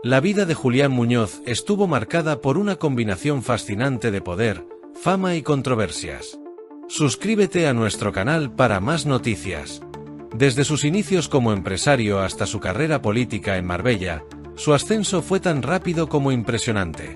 La vida de Julián Muñoz estuvo marcada por una combinación fascinante de poder, fama y controversias. Suscríbete a nuestro canal para más noticias. Desde sus inicios como empresario hasta su carrera política en Marbella, su ascenso fue tan rápido como impresionante.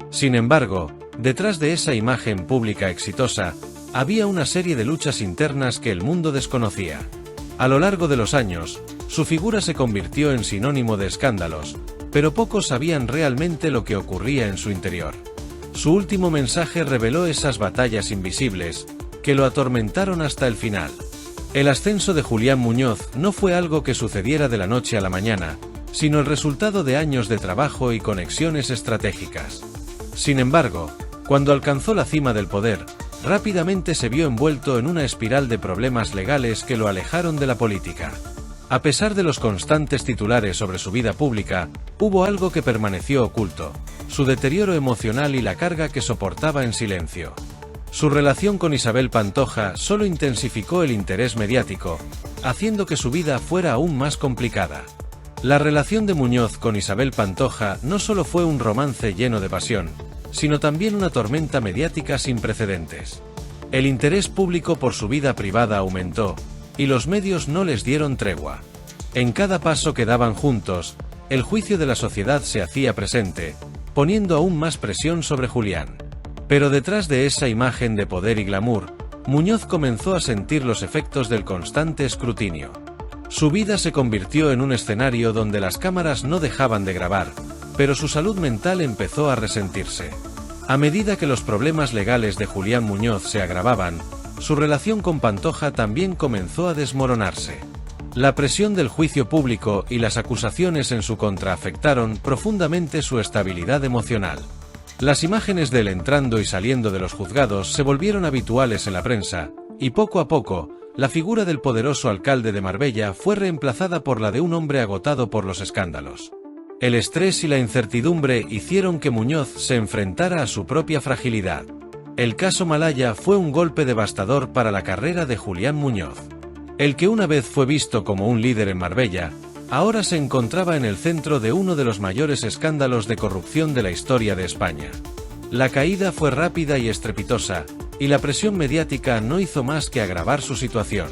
Sin embargo, detrás de esa imagen pública exitosa, había una serie de luchas internas que el mundo desconocía. A lo largo de los años, su figura se convirtió en sinónimo de escándalos, pero pocos sabían realmente lo que ocurría en su interior. Su último mensaje reveló esas batallas invisibles, que lo atormentaron hasta el final. El ascenso de Julián Muñoz no fue algo que sucediera de la noche a la mañana, sino el resultado de años de trabajo y conexiones estratégicas. Sin embargo, cuando alcanzó la cima del poder, rápidamente se vio envuelto en una espiral de problemas legales que lo alejaron de la política. A pesar de los constantes titulares sobre su vida pública, hubo algo que permaneció oculto: su deterioro emocional y la carga que soportaba en silencio. Su relación con Isabel Pantoja solo intensificó el interés mediático, haciendo que su vida fuera aún más complicada. La relación de Muñoz con Isabel Pantoja no solo fue un romance lleno de pasión, sino también una tormenta mediática sin precedentes. El interés público por su vida privada aumentó, y los medios no les dieron tregua. En cada paso que daban juntos, el juicio de la sociedad se hacía presente, poniendo aún más presión sobre Julián. Pero detrás de esa imagen de poder y glamour, Muñoz comenzó a sentir los efectos del constante escrutinio. Su vida se convirtió en un escenario donde las cámaras no dejaban de grabar, pero su salud mental empezó a resentirse. A medida que los problemas legales de Julián Muñoz se agravaban, su relación con Pantoja también comenzó a desmoronarse. La presión del juicio público y las acusaciones en su contra afectaron profundamente su estabilidad emocional. Las imágenes de él entrando y saliendo de los juzgados se volvieron habituales en la prensa, y poco a poco, la figura del poderoso alcalde de Marbella fue reemplazada por la de un hombre agotado por los escándalos. El estrés y la incertidumbre hicieron que Muñoz se enfrentara a su propia fragilidad. El caso Malaya fue un golpe devastador para la carrera de Julián Muñoz. El que una vez fue visto como un líder en Marbella, ahora se encontraba en el centro de uno de los mayores escándalos de corrupción de la historia de España. La caída fue rápida y estrepitosa, y la presión mediática no hizo más que agravar su situación.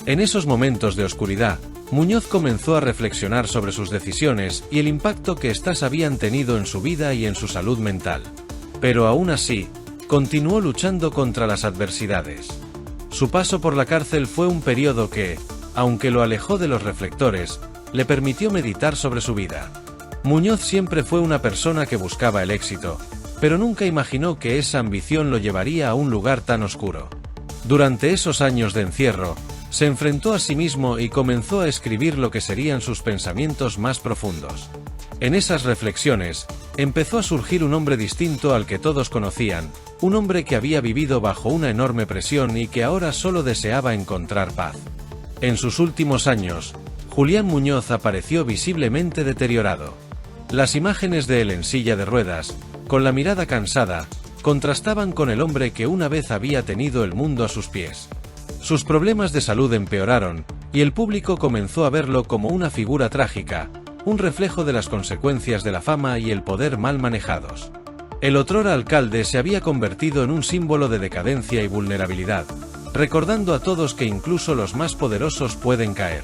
En esos momentos de oscuridad, Muñoz comenzó a reflexionar sobre sus decisiones y el impacto que éstas habían tenido en su vida y en su salud mental. Pero aún así, continuó luchando contra las adversidades. Su paso por la cárcel fue un periodo que, aunque lo alejó de los reflectores, le permitió meditar sobre su vida. Muñoz siempre fue una persona que buscaba el éxito, pero nunca imaginó que esa ambición lo llevaría a un lugar tan oscuro. Durante esos años de encierro, se enfrentó a sí mismo y comenzó a escribir lo que serían sus pensamientos más profundos. En esas reflexiones, empezó a surgir un hombre distinto al que todos conocían, un hombre que había vivido bajo una enorme presión y que ahora solo deseaba encontrar paz. En sus últimos años, Julián Muñoz apareció visiblemente deteriorado. Las imágenes de él en silla de ruedas, con la mirada cansada, contrastaban con el hombre que una vez había tenido el mundo a sus pies. Sus problemas de salud empeoraron, y el público comenzó a verlo como una figura trágica, un reflejo de las consecuencias de la fama y el poder mal manejados. El otrora alcalde se había convertido en un símbolo de decadencia y vulnerabilidad, recordando a todos que incluso los más poderosos pueden caer.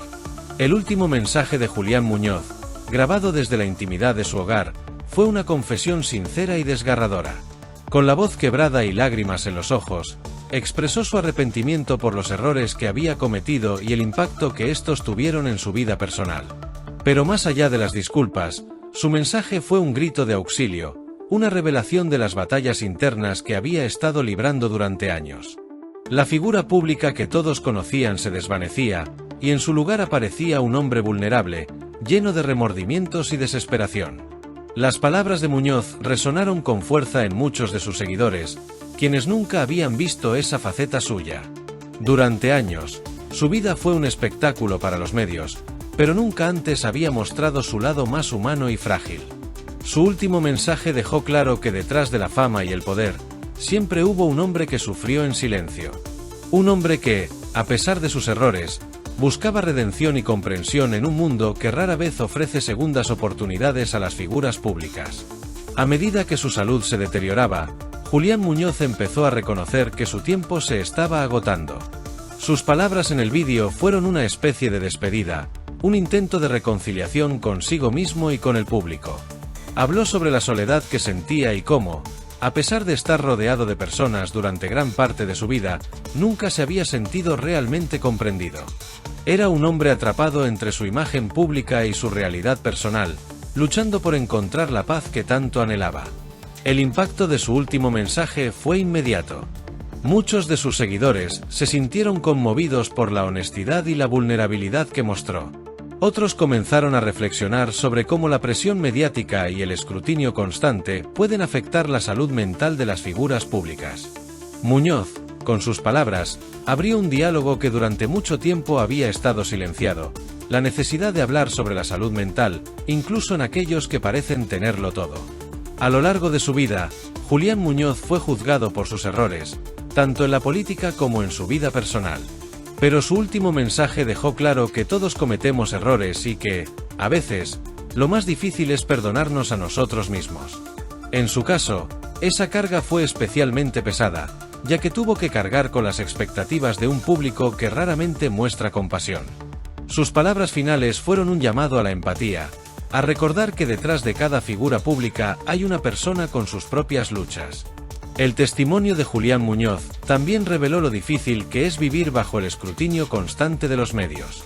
El último mensaje de Julián Muñoz, grabado desde la intimidad de su hogar, fue una confesión sincera y desgarradora. Con la voz quebrada y lágrimas en los ojos, expresó su arrepentimiento por los errores que había cometido y el impacto que estos tuvieron en su vida personal. Pero más allá de las disculpas, su mensaje fue un grito de auxilio, una revelación de las batallas internas que había estado librando durante años. La figura pública que todos conocían se desvanecía, y en su lugar aparecía un hombre vulnerable, lleno de remordimientos y desesperación. Las palabras de Muñoz resonaron con fuerza en muchos de sus seguidores, quienes nunca habían visto esa faceta suya. Durante años, su vida fue un espectáculo para los medios, pero nunca antes había mostrado su lado más humano y frágil. Su último mensaje dejó claro que detrás de la fama y el poder, siempre hubo un hombre que sufrió en silencio. Un hombre que, a pesar de sus errores, buscaba redención y comprensión en un mundo que rara vez ofrece segundas oportunidades a las figuras públicas. A medida que su salud se deterioraba, Julián Muñoz empezó a reconocer que su tiempo se estaba agotando. Sus palabras en el vídeo fueron una especie de despedida, un intento de reconciliación consigo mismo y con el público. Habló sobre la soledad que sentía y cómo, a pesar de estar rodeado de personas durante gran parte de su vida, nunca se había sentido realmente comprendido. Era un hombre atrapado entre su imagen pública y su realidad personal, luchando por encontrar la paz que tanto anhelaba. El impacto de su último mensaje fue inmediato. Muchos de sus seguidores se sintieron conmovidos por la honestidad y la vulnerabilidad que mostró. Otros comenzaron a reflexionar sobre cómo la presión mediática y el escrutinio constante pueden afectar la salud mental de las figuras públicas. Muñoz, con sus palabras, abrió un diálogo que durante mucho tiempo había estado silenciado: la necesidad de hablar sobre la salud mental, incluso en aquellos que parecen tenerlo todo. A lo largo de su vida, Julián Muñoz fue juzgado por sus errores, tanto en la política como en su vida personal. Pero su último mensaje dejó claro que todos cometemos errores y que, a veces, lo más difícil es perdonarnos a nosotros mismos. En su caso, esa carga fue especialmente pesada, ya que tuvo que cargar con las expectativas de un público que raramente muestra compasión. Sus palabras finales fueron un llamado a la empatía, a recordar que detrás de cada figura pública hay una persona con sus propias luchas. El testimonio de Julián Muñoz también reveló lo difícil que es vivir bajo el escrutinio constante de los medios.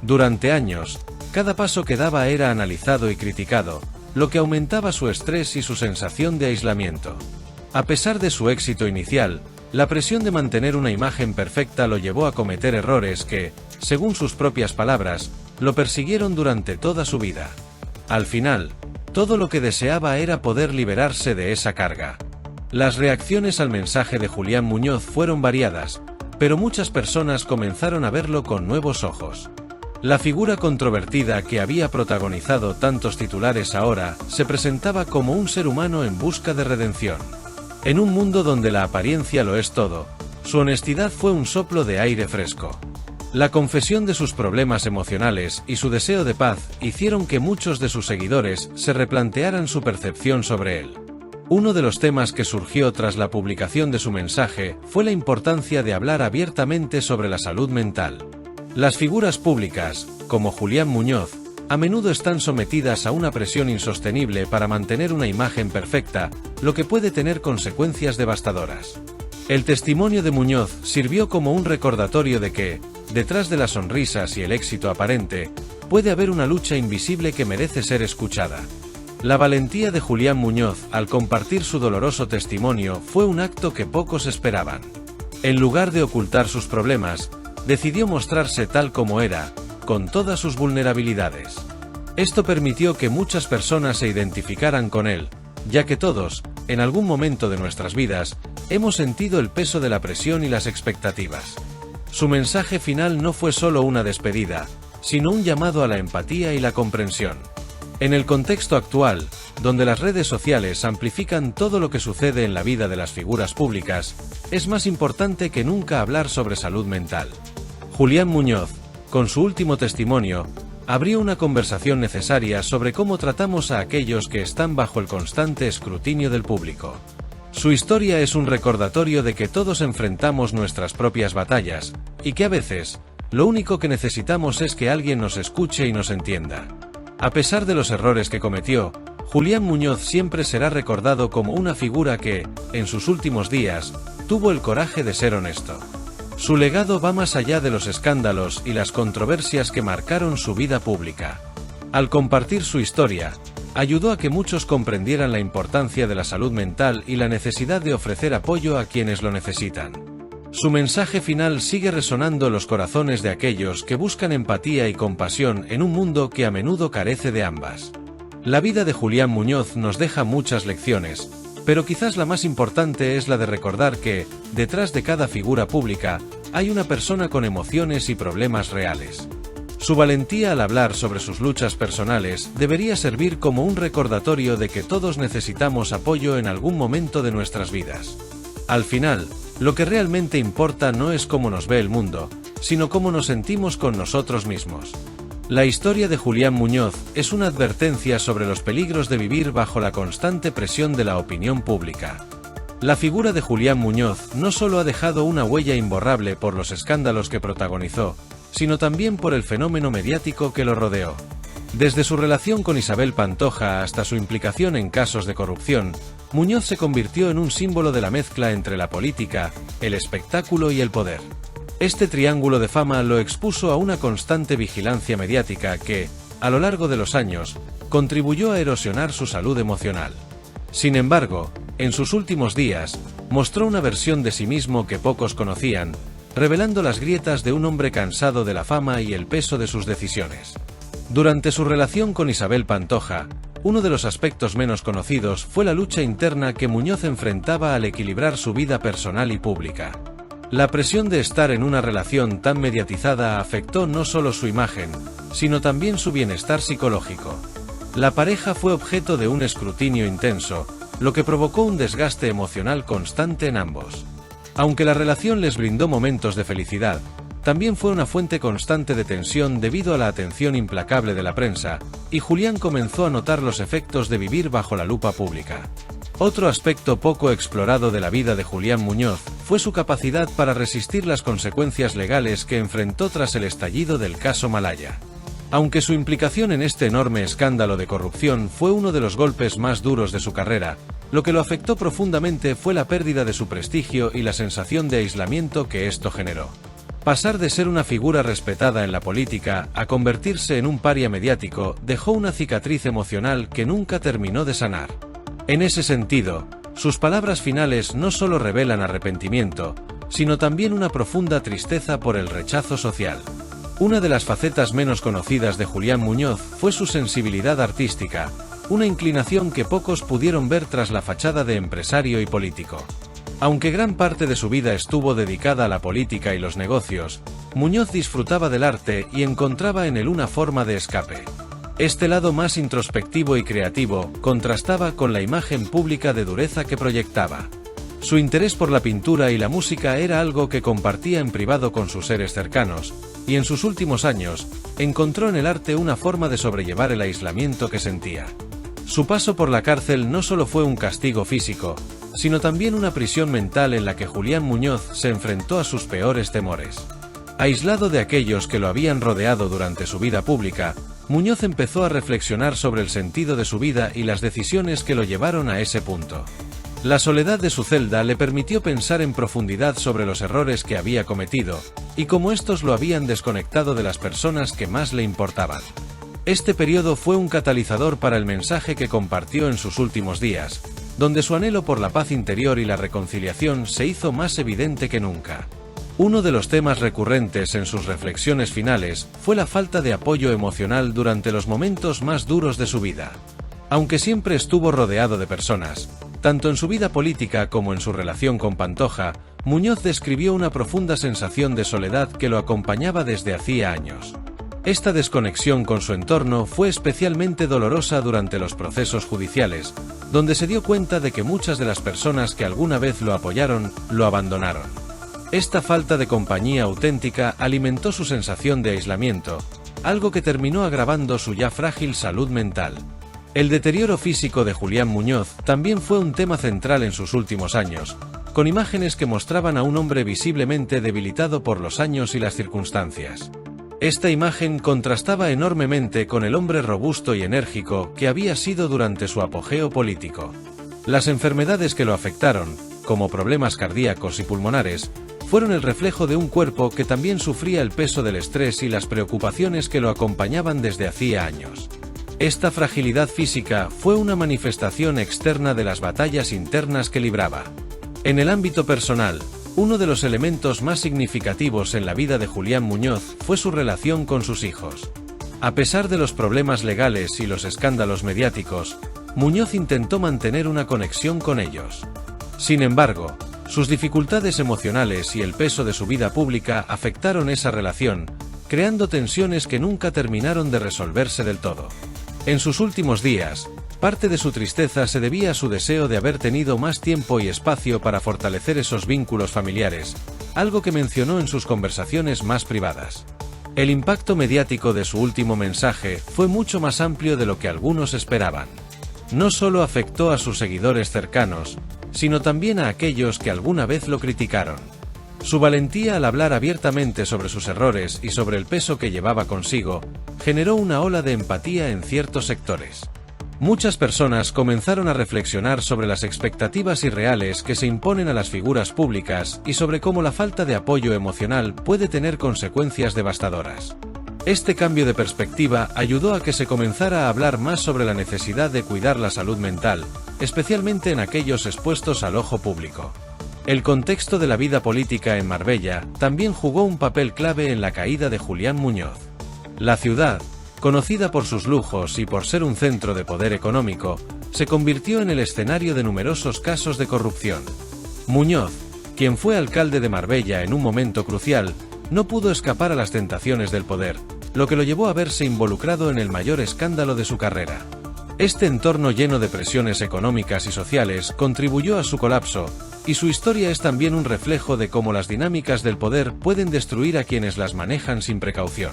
Durante años, cada paso que daba era analizado y criticado, lo que aumentaba su estrés y su sensación de aislamiento. A pesar de su éxito inicial, la presión de mantener una imagen perfecta lo llevó a cometer errores que, según sus propias palabras, lo persiguieron durante toda su vida. Al final, todo lo que deseaba era poder liberarse de esa carga. Las reacciones al mensaje de Julián Muñoz fueron variadas, pero muchas personas comenzaron a verlo con nuevos ojos. La figura controvertida que había protagonizado tantos titulares ahora se presentaba como un ser humano en busca de redención. En un mundo donde la apariencia lo es todo, su honestidad fue un soplo de aire fresco. La confesión de sus problemas emocionales y su deseo de paz hicieron que muchos de sus seguidores se replantearan su percepción sobre él. Uno de los temas que surgió tras la publicación de su mensaje fue la importancia de hablar abiertamente sobre la salud mental. Las figuras públicas, como Julián Muñoz, a menudo están sometidas a una presión insostenible para mantener una imagen perfecta, lo que puede tener consecuencias devastadoras. El testimonio de Muñoz sirvió como un recordatorio de que, detrás de las sonrisas y el éxito aparente, puede haber una lucha invisible que merece ser escuchada. La valentía de Julián Muñoz al compartir su doloroso testimonio fue un acto que pocos esperaban. En lugar de ocultar sus problemas, decidió mostrarse tal como era, con todas sus vulnerabilidades. Esto permitió que muchas personas se identificaran con él, ya que todos, en algún momento de nuestras vidas, hemos sentido el peso de la presión y las expectativas. Su mensaje final no fue solo una despedida, sino un llamado a la empatía y la comprensión. En el contexto actual, donde las redes sociales amplifican todo lo que sucede en la vida de las figuras públicas, es más importante que nunca hablar sobre salud mental. Julián Muñoz, con su último testimonio, abrió una conversación necesaria sobre cómo tratamos a aquellos que están bajo el constante escrutinio del público. Su historia es un recordatorio de que todos enfrentamos nuestras propias batallas, y que a veces, lo único que necesitamos es que alguien nos escuche y nos entienda. A pesar de los errores que cometió, Julián Muñoz siempre será recordado como una figura que, en sus últimos días, tuvo el coraje de ser honesto. Su legado va más allá de los escándalos y las controversias que marcaron su vida pública. Al compartir su historia, ayudó a que muchos comprendieran la importancia de la salud mental y la necesidad de ofrecer apoyo a quienes lo necesitan. Su mensaje final sigue resonando en los corazones de aquellos que buscan empatía y compasión en un mundo que a menudo carece de ambas. La vida de Julián Muñoz nos deja muchas lecciones, pero quizás la más importante es la de recordar que, detrás de cada figura pública, hay una persona con emociones y problemas reales. Su valentía al hablar sobre sus luchas personales debería servir como un recordatorio de que todos necesitamos apoyo en algún momento de nuestras vidas. Al final, lo que realmente importa no es cómo nos ve el mundo, sino cómo nos sentimos con nosotros mismos. La historia de Julián Muñoz es una advertencia sobre los peligros de vivir bajo la constante presión de la opinión pública. La figura de Julián Muñoz no solo ha dejado una huella imborrable por los escándalos que protagonizó, sino también por el fenómeno mediático que lo rodeó. Desde su relación con Isabel Pantoja hasta su implicación en casos de corrupción, Muñoz se convirtió en un símbolo de la mezcla entre la política, el espectáculo y el poder. Este triángulo de fama lo expuso a una constante vigilancia mediática que, a lo largo de los años, contribuyó a erosionar su salud emocional. Sin embargo, en sus últimos días, mostró una versión de sí mismo que pocos conocían, revelando las grietas de un hombre cansado de la fama y el peso de sus decisiones. Durante su relación con Isabel Pantoja, uno de los aspectos menos conocidos fue la lucha interna que Muñoz enfrentaba al equilibrar su vida personal y pública. La presión de estar en una relación tan mediatizada afectó no solo su imagen, sino también su bienestar psicológico. La pareja fue objeto de un escrutinio intenso, lo que provocó un desgaste emocional constante en ambos. Aunque la relación les brindó momentos de felicidad, también fue una fuente constante de tensión debido a la atención implacable de la prensa, y Julián comenzó a notar los efectos de vivir bajo la lupa pública. Otro aspecto poco explorado de la vida de Julián Muñoz fue su capacidad para resistir las consecuencias legales que enfrentó tras el estallido del caso Malaya. Aunque su implicación en este enorme escándalo de corrupción fue uno de los golpes más duros de su carrera, lo que lo afectó profundamente fue la pérdida de su prestigio y la sensación de aislamiento que esto generó. Pasar de ser una figura respetada en la política a convertirse en un paria mediático dejó una cicatriz emocional que nunca terminó de sanar. En ese sentido, sus palabras finales no solo revelan arrepentimiento, sino también una profunda tristeza por el rechazo social. Una de las facetas menos conocidas de Julián Muñoz fue su sensibilidad artística, una inclinación que pocos pudieron ver tras la fachada de empresario y político. Aunque gran parte de su vida estuvo dedicada a la política y los negocios, Muñoz disfrutaba del arte y encontraba en él una forma de escape. Este lado más introspectivo y creativo contrastaba con la imagen pública de dureza que proyectaba. Su interés por la pintura y la música era algo que compartía en privado con sus seres cercanos, y en sus últimos años, encontró en el arte una forma de sobrellevar el aislamiento que sentía. Su paso por la cárcel no solo fue un castigo físico, sino también una prisión mental en la que Julián Muñoz se enfrentó a sus peores temores. Aislado de aquellos que lo habían rodeado durante su vida pública, Muñoz empezó a reflexionar sobre el sentido de su vida y las decisiones que lo llevaron a ese punto. La soledad de su celda le permitió pensar en profundidad sobre los errores que había cometido, y cómo estos lo habían desconectado de las personas que más le importaban. Este periodo fue un catalizador para el mensaje que compartió en sus últimos días, donde su anhelo por la paz interior y la reconciliación se hizo más evidente que nunca. Uno de los temas recurrentes en sus reflexiones finales fue la falta de apoyo emocional durante los momentos más duros de su vida. Aunque siempre estuvo rodeado de personas, tanto en su vida política como en su relación con Pantoja, Muñoz describió una profunda sensación de soledad que lo acompañaba desde hacía años. Esta desconexión con su entorno fue especialmente dolorosa durante los procesos judiciales, donde se dio cuenta de que muchas de las personas que alguna vez lo apoyaron, lo abandonaron. Esta falta de compañía auténtica alimentó su sensación de aislamiento, algo que terminó agravando su ya frágil salud mental. El deterioro físico de Julián Muñoz también fue un tema central en sus últimos años, con imágenes que mostraban a un hombre visiblemente debilitado por los años y las circunstancias. Esta imagen contrastaba enormemente con el hombre robusto y enérgico que había sido durante su apogeo político. Las enfermedades que lo afectaron, como problemas cardíacos y pulmonares, fueron el reflejo de un cuerpo que también sufría el peso del estrés y las preocupaciones que lo acompañaban desde hacía años. Esta fragilidad física fue una manifestación externa de las batallas internas que libraba. En el ámbito personal, uno de los elementos más significativos en la vida de Julián Muñoz fue su relación con sus hijos. A pesar de los problemas legales y los escándalos mediáticos, Muñoz intentó mantener una conexión con ellos. Sin embargo, sus dificultades emocionales y el peso de su vida pública afectaron esa relación, creando tensiones que nunca terminaron de resolverse del todo. En sus últimos días, parte de su tristeza se debía a su deseo de haber tenido más tiempo y espacio para fortalecer esos vínculos familiares, algo que mencionó en sus conversaciones más privadas. El impacto mediático de su último mensaje fue mucho más amplio de lo que algunos esperaban. No solo afectó a sus seguidores cercanos, sino también a aquellos que alguna vez lo criticaron. Su valentía al hablar abiertamente sobre sus errores y sobre el peso que llevaba consigo, generó una ola de empatía en ciertos sectores. Muchas personas comenzaron a reflexionar sobre las expectativas irreales que se imponen a las figuras públicas y sobre cómo la falta de apoyo emocional puede tener consecuencias devastadoras. Este cambio de perspectiva ayudó a que se comenzara a hablar más sobre la necesidad de cuidar la salud mental, especialmente en aquellos expuestos al ojo público. El contexto de la vida política en Marbella también jugó un papel clave en la caída de Julián Muñoz. La ciudad, conocida por sus lujos y por ser un centro de poder económico, se convirtió en el escenario de numerosos casos de corrupción. Muñoz, quien fue alcalde de Marbella en un momento crucial, no pudo escapar a las tentaciones del poder, lo que lo llevó a verse involucrado en el mayor escándalo de su carrera. Este entorno lleno de presiones económicas y sociales contribuyó a su colapso, y su historia es también un reflejo de cómo las dinámicas del poder pueden destruir a quienes las manejan sin precaución.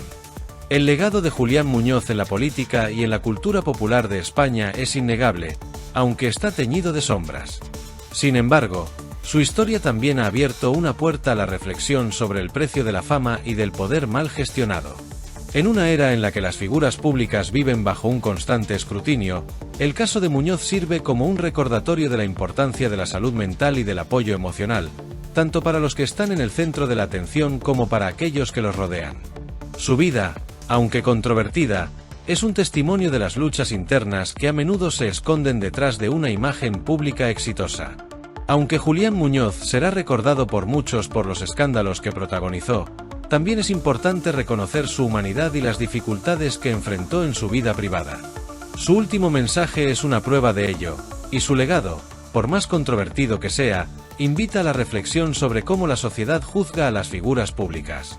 El legado de Julián Muñoz en la política y en la cultura popular de España es innegable, aunque está teñido de sombras. Sin embargo, su historia también ha abierto una puerta a la reflexión sobre el precio de la fama y del poder mal gestionado. En una era en la que las figuras públicas viven bajo un constante escrutinio, el caso de Muñoz sirve como un recordatorio de la importancia de la salud mental y del apoyo emocional, tanto para los que están en el centro de la atención como para aquellos que los rodean. Su vida, aunque controvertida, es un testimonio de las luchas internas que a menudo se esconden detrás de una imagen pública exitosa. Aunque Julián Muñoz será recordado por muchos por los escándalos que protagonizó, también es importante reconocer su humanidad y las dificultades que enfrentó en su vida privada. Su último mensaje es una prueba de ello, y su legado, por más controvertido que sea, invita a la reflexión sobre cómo la sociedad juzga a las figuras públicas.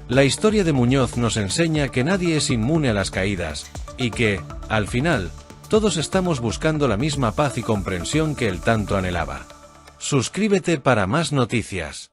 La historia de Muñoz nos enseña que nadie es inmune a las caídas, y que, al final, todos estamos buscando la misma paz y comprensión que él tanto anhelaba. Suscríbete para más noticias.